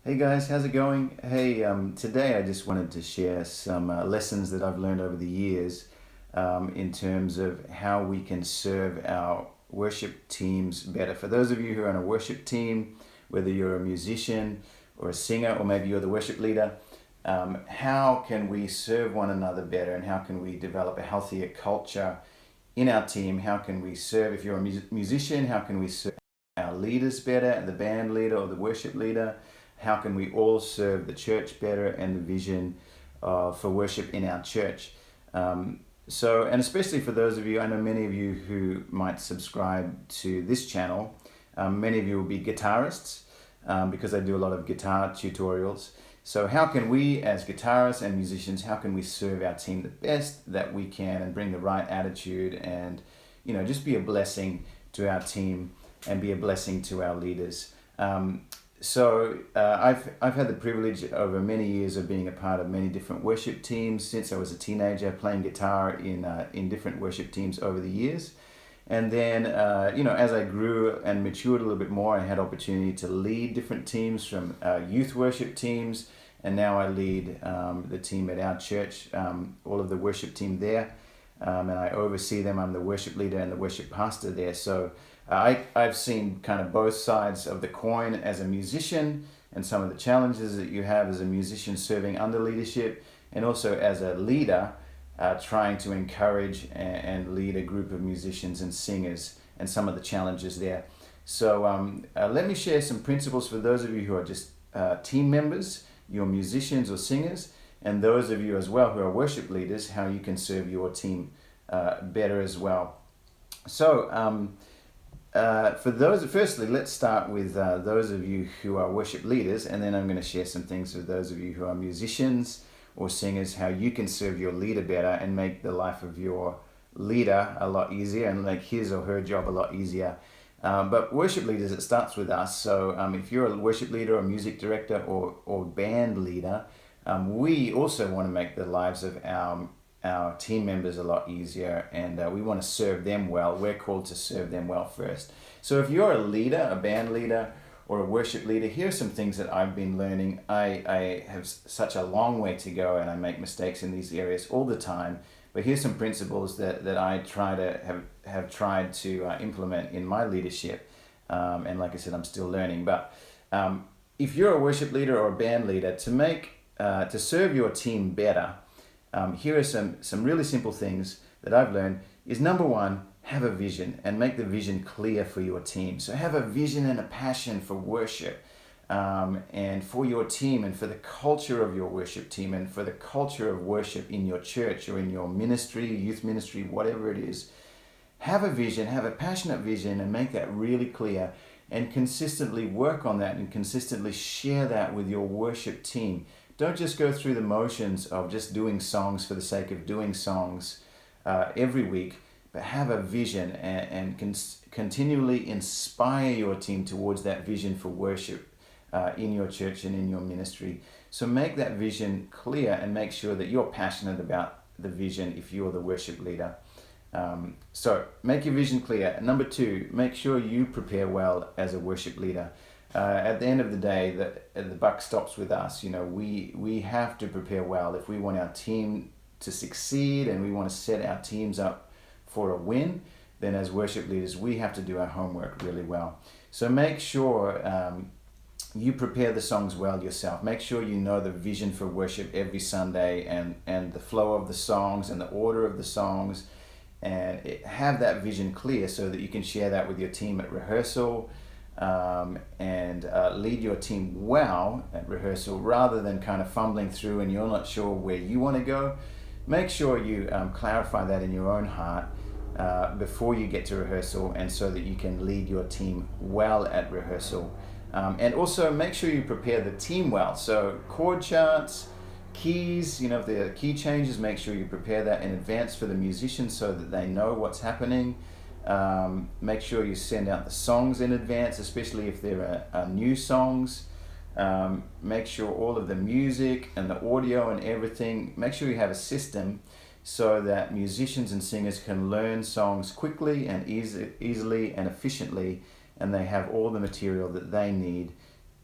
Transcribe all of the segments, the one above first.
Hey guys, how's it going? Hey, today I just wanted to share some lessons that I've learned over the years in terms of how we can serve our worship teams better. For those of you who are on a worship team, whether you're a musician or a singer, or maybe you're the worship leader, how can we serve one another better, and how can we develop a healthier culture in our team? How can we serve, if you're a musician, how can we serve our leaders better, the band leader or the worship leader? How can we all serve the church better and the vision for worship in our church? And especially for those of you, I know many of you who might subscribe to this channel, many of you will be guitarists because I do a lot of guitar tutorials. So how can we as guitarists and musicians, how can we serve our team the best that we can and bring the right attitude and, just be a blessing to our team and be a blessing to our leaders. I've had the privilege over many years of being a part of many different worship teams since I was a teenager, playing guitar in different worship teams over the years. And then, as I grew and matured a little bit more, I had opportunity to lead different teams from youth worship teams, and now I lead the team at our church, all of the worship team there, and I oversee them. I'm the worship leader and the worship pastor there. So I've seen kind of both sides of the coin as a musician and some of the challenges that you have as a musician serving under leadership, and also as a leader trying to encourage and lead a group of musicians and singers and some of the challenges there. So let me share some principles for those of you who are just team members, you're musicians or singers, and those of you as well who are worship leaders, how you can serve your team better as well. For those, firstly, let's start with those of you who are worship leaders, and then I'm going to share some things with those of you who are musicians or singers, how you can serve your leader better and make the life of your leader a lot easier and make his or her job a lot easier. But worship leaders, it starts with us. So if you're a worship leader or music director or band leader, we also want to make the lives of our team members a lot easier, and we want to serve them well. We're called to serve them well first. So if you're a leader, a band leader, or a worship leader, here are some things that I've been learning. I have such a long way to go, and I make mistakes in these areas all the time. But here's some principles that I try to have tried to implement in my leadership. And like I said, I'm still learning. But if you're a worship leader or a band leader, to serve your team better, here are some really simple things that I've learned. Is number one, have a vision and make the vision clear for your team. So have a vision and a passion for worship, and for your team and for the culture of your worship team and for the culture of worship in your church or in your ministry, youth ministry, whatever it is. Have a vision, have a passionate vision, and make that really clear, and consistently work on that and consistently share that with your worship team. Don't just go through the motions of just doing songs for the sake of doing songs every week, but have a vision and continually inspire your team towards that vision for worship in your church and in your ministry. So make that vision clear and make sure that you're passionate about the vision if you're the worship leader. So make your vision clear. Number two, make sure you prepare well as a worship leader. At the end of the day, the buck stops with us. We have to prepare well if we want our team to succeed and we want to set our teams up for a win. Then as worship leaders, we have to do our homework really well. So make sure you prepare the songs well yourself. Make sure you know the vision for worship every Sunday and the flow of the songs and the order of the songs, and have that vision clear so that you can share that with your team at rehearsal, and lead your team well at rehearsal rather than kind of fumbling through and you're not sure where you want to go. Make sure you clarify that in your own heart before you get to rehearsal, and so that you can lead your team well at rehearsal. And also make sure you prepare the team well. So chord charts, keys, if there are key changes, make sure you prepare that in advance for the musicians so that they know what's happening. Make sure you send out the songs in advance, especially if there are new songs. Make sure all of the music and the audio and everything, make sure you have a system so that musicians and singers can learn songs quickly and easily and efficiently, and they have all the material that they need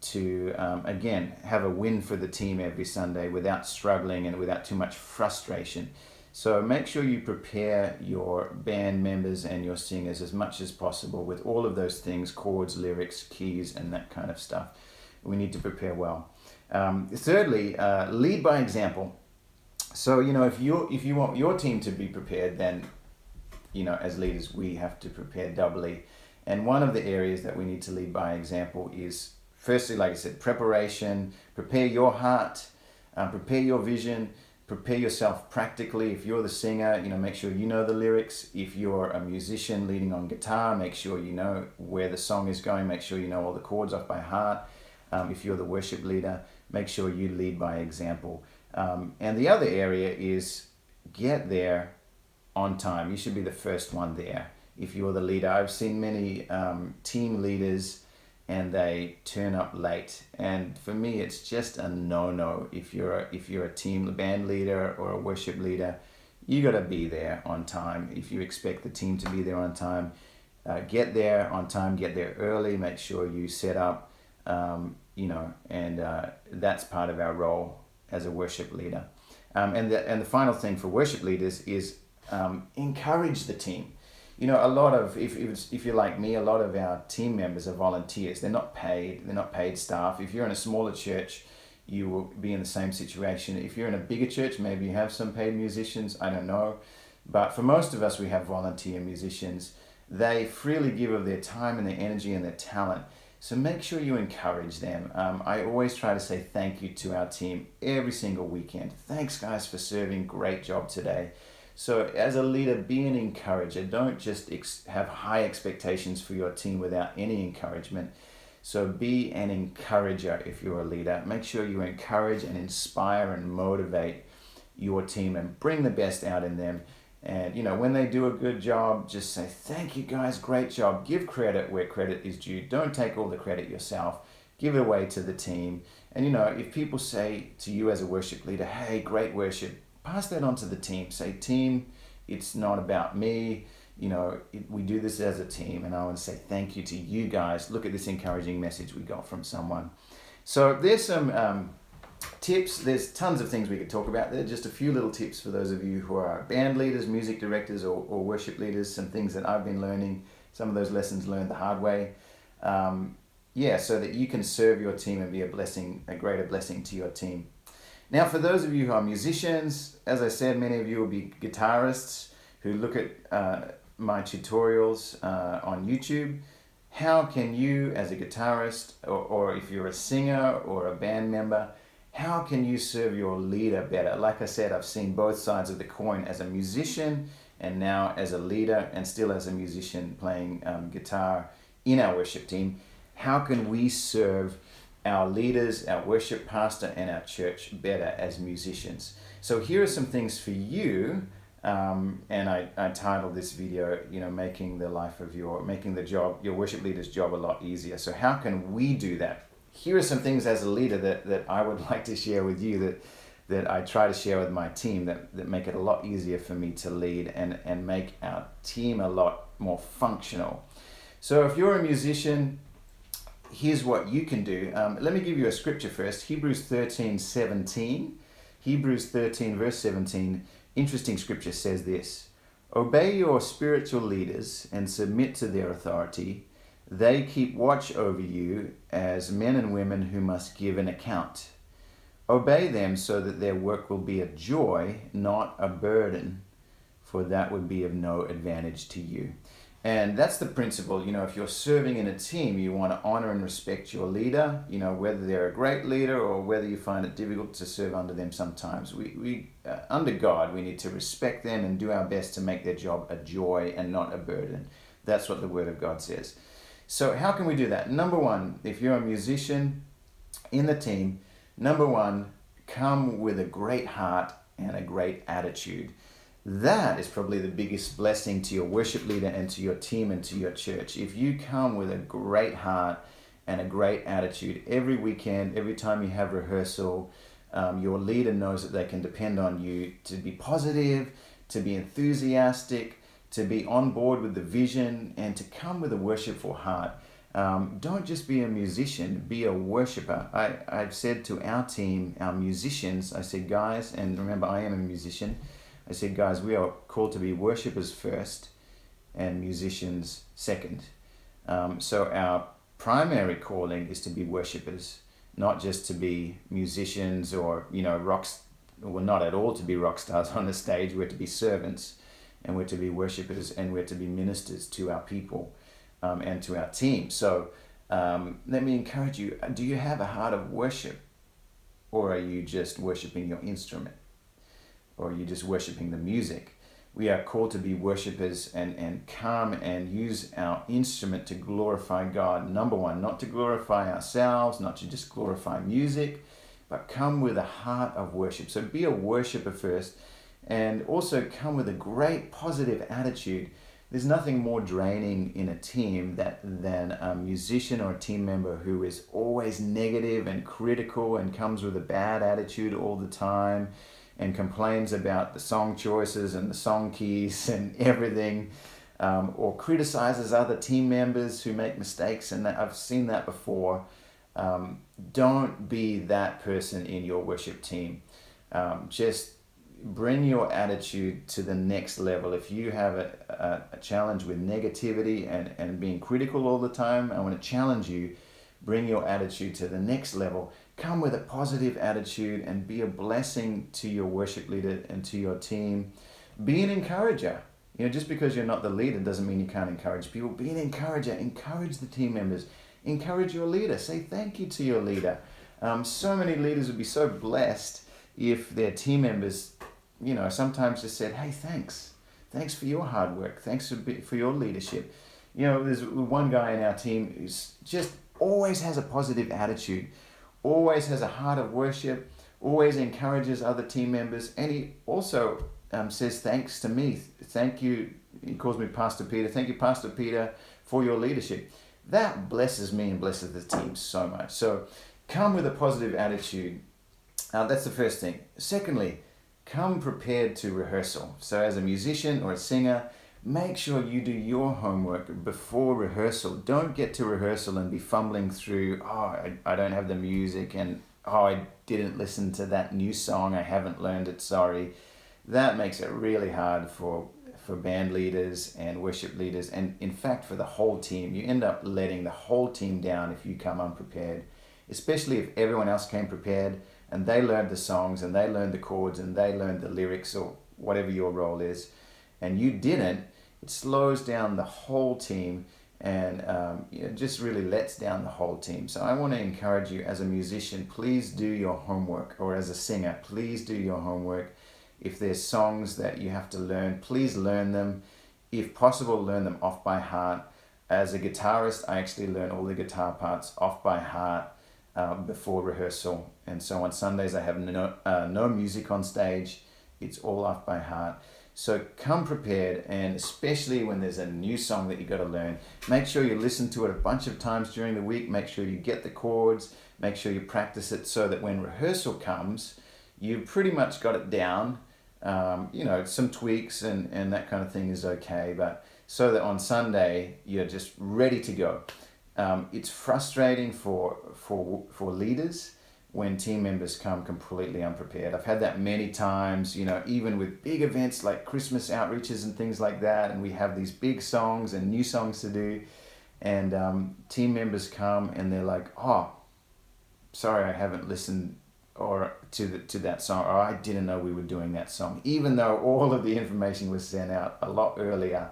to again, have a win for the team every Sunday without struggling and without too much frustration. So make sure you prepare your band members and your singers as much as possible with all of those things: chords, lyrics, keys, and that kind of stuff. We need to prepare well. Thirdly, lead by example. So, if you want your team to be prepared, then, as leaders, we have to prepare doubly. And one of the areas that we need to lead by example is, firstly, like I said, preparation. Prepare your heart, prepare your vision, prepare yourself practically. If you're the singer, make sure you know the lyrics. If you're a musician leading on guitar, make sure you know where the song is going. Make sure you know all the chords off by heart. If you're the worship leader, make sure you lead by example. And the other area is get there on time. You should be the first one there. If you're the leader, I've seen many team leaders and they turn up late. And for me, it's just a no-no. If you're a team band leader or a worship leader, you got to be there on time. If you expect the team to be there on time, get there on time, get there early, make sure you set up, and that's part of our role as a worship leader. And the final thing for worship leaders is encourage the team. A lot of, if you're like me, a lot of our team members are volunteers. They're not paid staff. If you're in a smaller church, you will be in the same situation. If you're in a bigger church, maybe you have some paid musicians, I don't know. But for most of us, we have volunteer musicians. They freely give of their time and their energy and their talent. So make sure you encourage them. I always try to say thank you to our team every single weekend. Thanks, guys, for serving. Great job today. So as a leader, be an encourager. Don't just have high expectations for your team without any encouragement. So be an encourager if you're a leader. Make sure you encourage and inspire and motivate your team and bring the best out in them. And, when they do a good job, just say, thank you guys, great job. Give credit where credit is due. Don't take all the credit yourself. Give it away to the team. And, if people say to you as a worship leader, hey, great worship, pass that on to the team. Say, team, it's not about me. We do this as a team. And I want to say thank you to you guys. Look at this encouraging message we got from someone. So there's some tips. There's tons of things we could talk about there. Just a few little tips for those of you who are band leaders, music directors, or worship leaders. Some things that I've been learning. Some of those lessons learned the hard way. So that you can serve your team and be a greater blessing to your team. Now, for those of you who are musicians, as I said, many of you will be guitarists who look at my tutorials on YouTube. How can you, as a guitarist, or if you're a singer or a band member, how can you serve your leader better? Like I said, I've seen both sides of the coin as a musician and now as a leader and still as a musician playing guitar in our worship team. How can we serve our leaders, our worship pastor, and our church better as musicians? So here are some things for you, and I titled this video, making your worship leader's job a lot easier. So how can we do that? Here are some things as a leader that I would like to share with you that I try to share with my team that make it a lot easier for me to lead and make our team a lot more functional. So if you're a musician, here's what you can do. Let me give you a scripture first. Hebrews 13:17. Hebrews 13 verse 17. Interesting scripture says this: obey your spiritual leaders and submit to their authority. They keep watch over you as men and women who must give an account. Obey them so that their work will be a joy, not a burden, for that would be of no advantage to you. And that's the principle. If you're serving in a team, you want to honor and respect your leader, whether they're a great leader or whether you find it difficult to serve under them sometimes. We under God, we need to respect them and do our best to make their job a joy and not a burden. That's what the Word of God says. So how can we do that? Number one, if you're a musician in the team, number one, come with a great heart and a great attitude. That is probably the biggest blessing to your worship leader and to your team and to your church. If you come with a great heart and a great attitude every weekend, every time you have rehearsal, your leader knows that they can depend on you to be positive, to be enthusiastic, to be on board with the vision, and to come with a worshipful heart. Don't just be a musician, be a worshiper. I've said to our team, our musicians, I said, guys, and remember I am a musician, I said, guys, we are called to be worshipers first and musicians second. So our primary calling is to be worshippers, not just to be musicians or, well, not at all to be rock stars on the stage. We're to be servants, and we're to be worshippers, and we're to be ministers to our people and to our team. So let me encourage you, do you have a heart of worship, or are you just worshiping your instrument, or are you just worshiping the music? We are called to be worshippers and come and use our instrument to glorify God. Number one, not to glorify ourselves, not to just glorify music, but come with a heart of worship. So be a worshiper first, and also come with a great positive attitude. There's nothing more draining in a team than a musician or a team member who is always negative and critical and comes with a bad attitude all the time and complains about the song choices and the song keys and everything, or criticizes other team members who make mistakes. And I've seen that before. Don't be that person in your worship team. Just bring your attitude to the next level. If you have a challenge with negativity and being critical all the time, I want to challenge you, bring your attitude to the next level. Come with a positive attitude and be a blessing to your worship leader and to your team. Be an encourager. Just because you're not the leader doesn't mean you can't encourage people. Be an encourager. Encourage the team members. Encourage your leader. Say thank you to your leader. So many leaders would be so blessed if their team members, sometimes just said, hey, thanks. Thanks for your hard work. Thanks for your leadership. There's one guy in our team who's just always has a positive attitude, always has a heart of worship, always encourages other team members, and he also says thanks to me. Thank you. He calls me Pastor Peter. Thank you, Pastor Peter, for your leadership. That blesses me and blesses the team so much. So come with a positive attitude. That's the first thing. Secondly, come prepared to rehearsal. So as a musician or a singer, make sure you do your homework before rehearsal. Don't get to rehearsal and be fumbling through, I don't have the music, and I didn't listen to that new song, I haven't learned it, sorry. That makes it really hard for band leaders and worship leaders, and in fact for the whole team. You end up letting the whole team down if you come unprepared, especially if everyone else came prepared and they learned the songs and they learned the chords and they learned the lyrics or whatever your role is, and you didn't. It slows down the whole team, and it just really lets down the whole team. So I want to encourage you, as a musician, please do your homework, or as a singer, please do your homework. If there's songs that you have to learn, please learn them. If possible, learn them off by heart. As a guitarist, I actually learn all the guitar parts off by heart before rehearsal. And so on Sundays, I have no music on stage. It's all off by heart. So come prepared, and especially when there's a new song that you got to learn, make sure you listen to it a bunch of times during the week. Make sure you get the chords. Make sure you practice it so that when rehearsal comes, you've pretty much got it down. Some tweaks and that kind of thing is okay, but so that on Sunday you're just ready to go. It's frustrating for leaders when team members come completely unprepared. I've had that many times, even with big events like Christmas outreaches and things like that, and we have these big songs and new songs to do, and team members come and they're like, sorry, I haven't listened to that song, or I didn't know we were doing that song. Even though all of the information was sent out a lot earlier,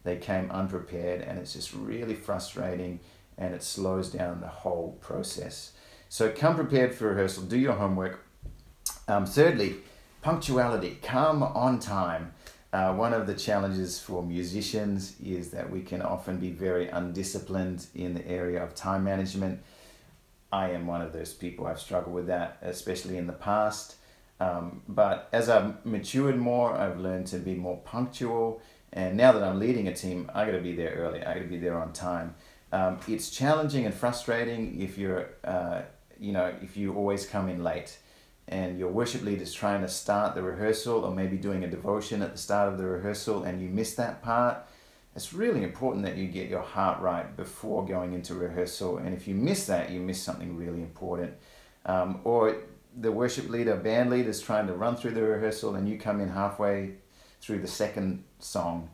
they came unprepared, and it's just really frustrating, and it slows down the whole process. So come prepared for rehearsal, do your homework. Thirdly, punctuality. Come on time. One of the challenges for musicians is that we can often be very undisciplined in the area of time management. I am one of those people. I've struggled with that, especially in the past. But as I've matured more, I've learned to be more punctual. And now that I'm leading a team, I got to be there early. I got to be there on time. It's challenging and frustrating if if you always come in late, and your worship leader is trying to start the rehearsal, or maybe doing a devotion at the start of the rehearsal, and you miss that part. it's really important that you get your heart right before going into rehearsal. And if you miss that, you miss something really important. Or the worship leader, band leader is trying to run through the rehearsal and you come in halfway through the second song.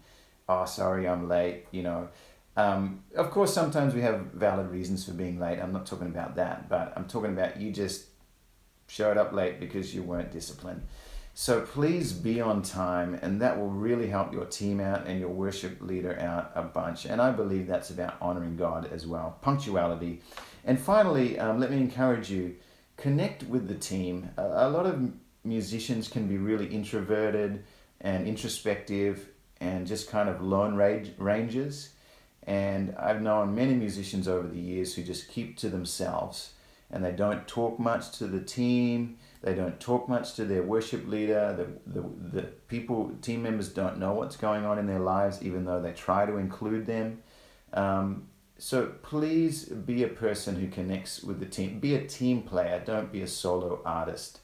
Oh, sorry, I'm late, you know. Of course, sometimes we have valid reasons for being late. I'm not talking about that, but I'm talking about you just showed up late because you weren't disciplined. So please be on time, and that will really help your team out and your worship leader out a bunch. And I believe that's about honoring God as well. Punctuality. And finally, let me encourage you, connect with the team. A lot of musicians can be really introverted and introspective and just kind of lone rangers. And I've known many musicians over the years who just keep to themselves and they don't talk much to the team. They don't talk much to their worship leader. The people, team members don't know what's going on in their lives, even though they try to include them. So please be a person who connects with the team. Be a team player. Don't be a solo artist.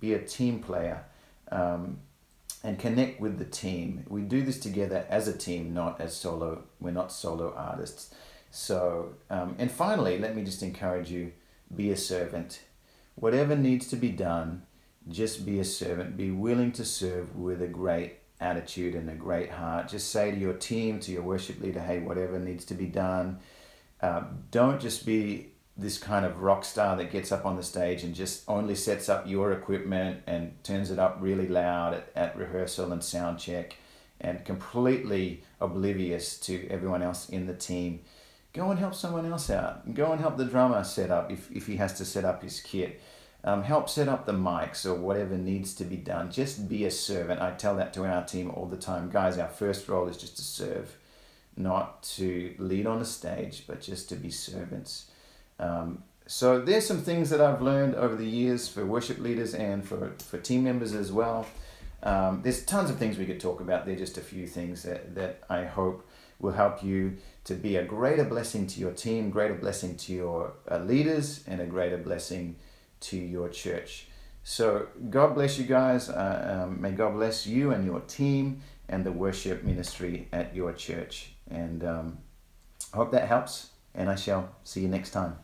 Be a team player and connect with the team. We do this together as a team, not as solo. We're not solo artists. So, and finally, let me just encourage you, be a servant. Whatever needs to be done, just be a servant. Be willing to serve with a great attitude and a great heart. Just say to your team, to your worship leader, hey, whatever needs to be done. Don't just be this kind of rock star that gets up on the stage and just only sets up your equipment and turns it up really loud at rehearsal and sound check and completely oblivious to everyone else in the team. Go and help someone else out. Go and help the drummer set up if he has to set up his kit. Help set up the mics or whatever needs to be done. Just be a servant. I tell that to our team all the time. Guys, our first role is just to serve, not to lead on a stage, but just to be servants. So there's some things that I've learned over the years for worship leaders and for team members as well. There's tons of things we could talk about. They're just a few things that I hope will help you to be a greater blessing to your team, greater blessing to your leaders, and a greater blessing to your church. So God bless you guys. May God bless you and your team and the worship ministry at your church. And I hope that helps, and I shall see you next time.